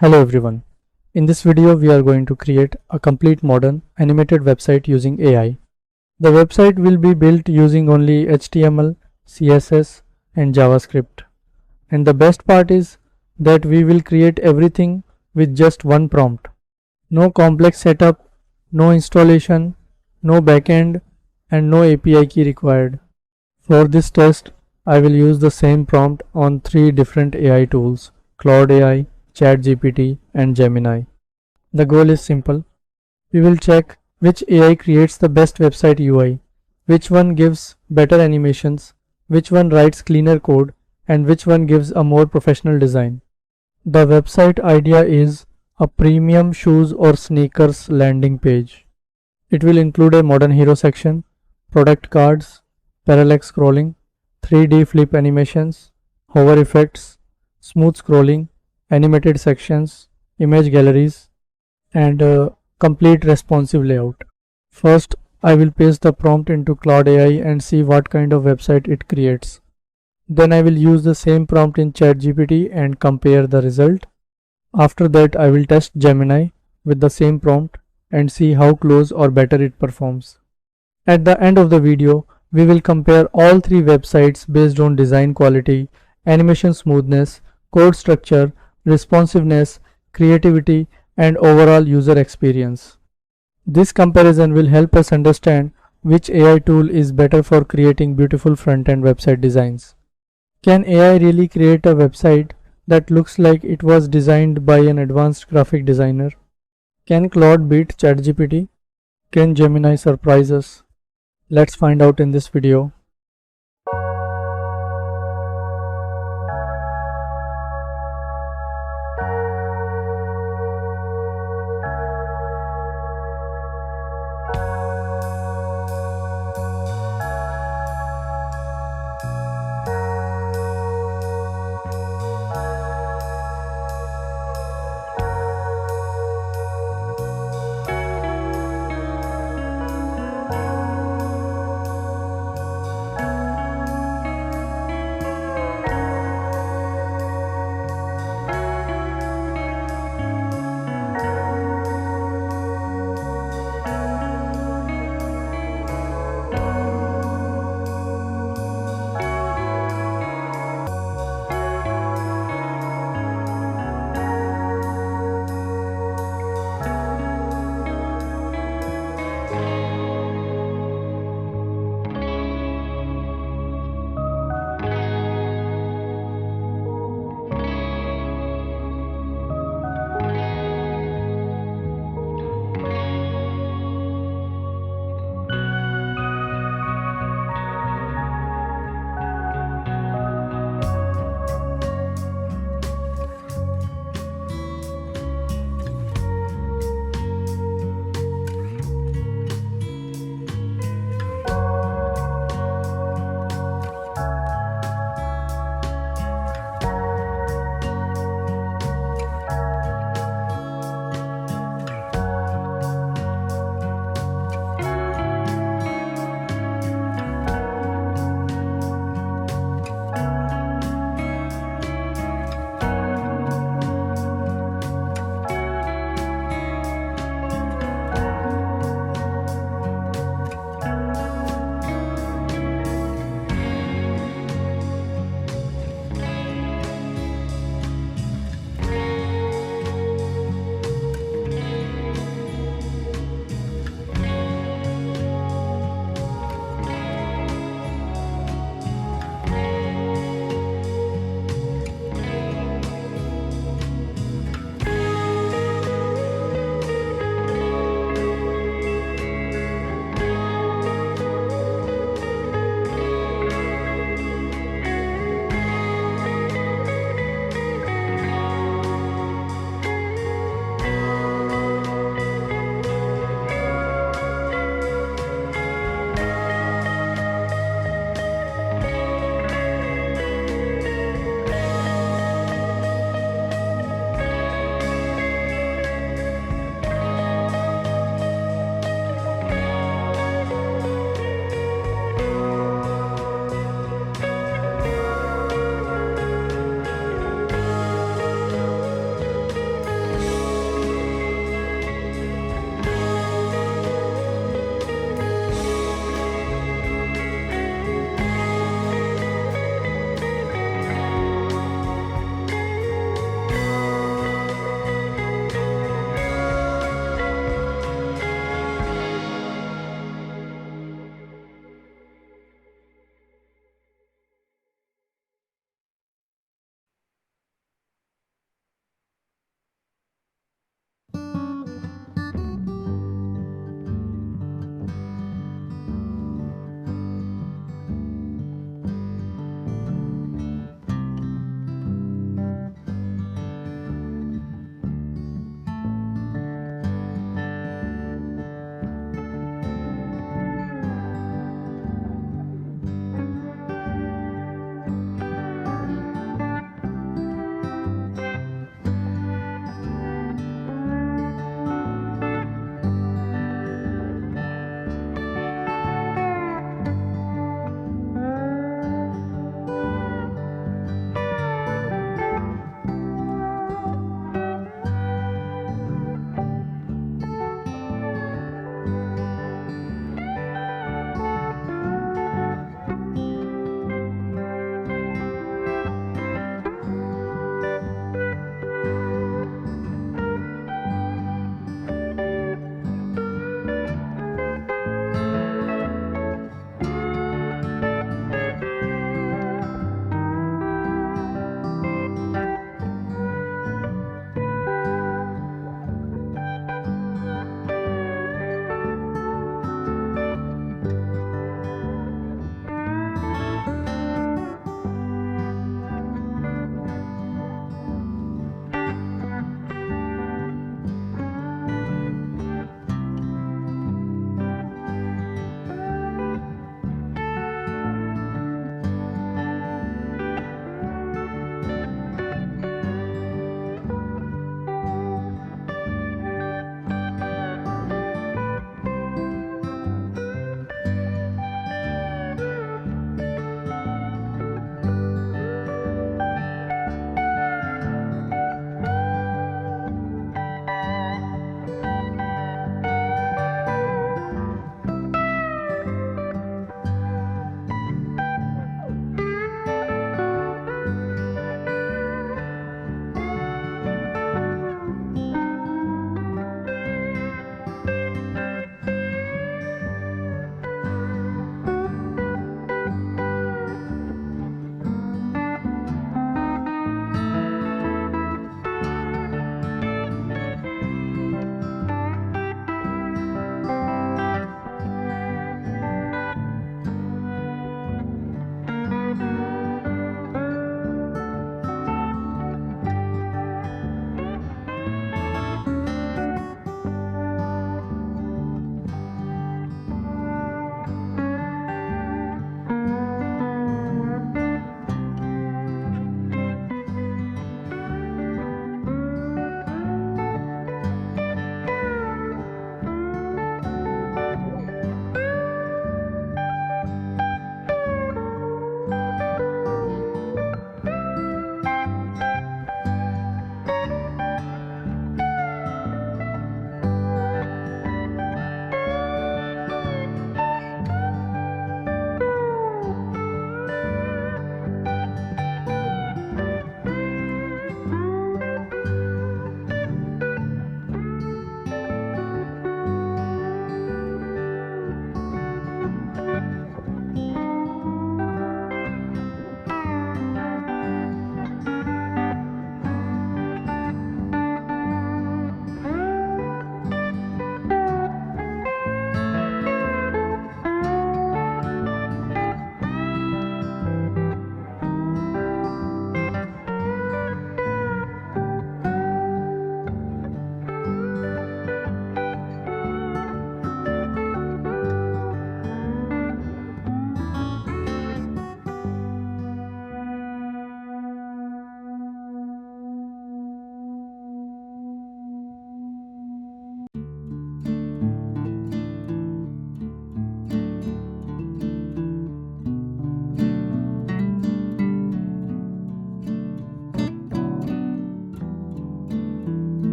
Hello everyone. In this video we are going to create a complete modern animated website using AI. The website will be built using only HTML, CSS and JavaScript. And the best part is that we will create everything with just one prompt. No complex setup, no installation, no backend and no API key required. For this test, I will use the same prompt on 3 different AI tools: Claude AI, ChatGPT and Gemini. The goal is simple. We will check which AI creates the best website UI, which one gives better animations, which one writes cleaner code, and which one gives a more professional design. The website idea is a premium shoes or sneakers landing page. It will include a modern hero section, product cards, parallax scrolling, 3D flip animations, hover effects, smooth scrolling, animated sections, image galleries, and a complete responsive layout. First, I will paste the prompt into Claude AI and see what kind of website it creates. Then I will use the same prompt in ChatGPT and compare the result. After that, I will test Gemini with the same prompt and see how close or better it performs. At the end of the video, we will compare all 3 websites based on design quality, animation smoothness, code structure, responsiveness, creativity, and overall user experience. This comparison will help us understand which AI tool is better for creating beautiful front-end website designs. Can AI really create a website that looks like it was designed by an advanced graphic designer? Can Claude beat ChatGPT? Can Gemini surprise us? Let's find out in this video.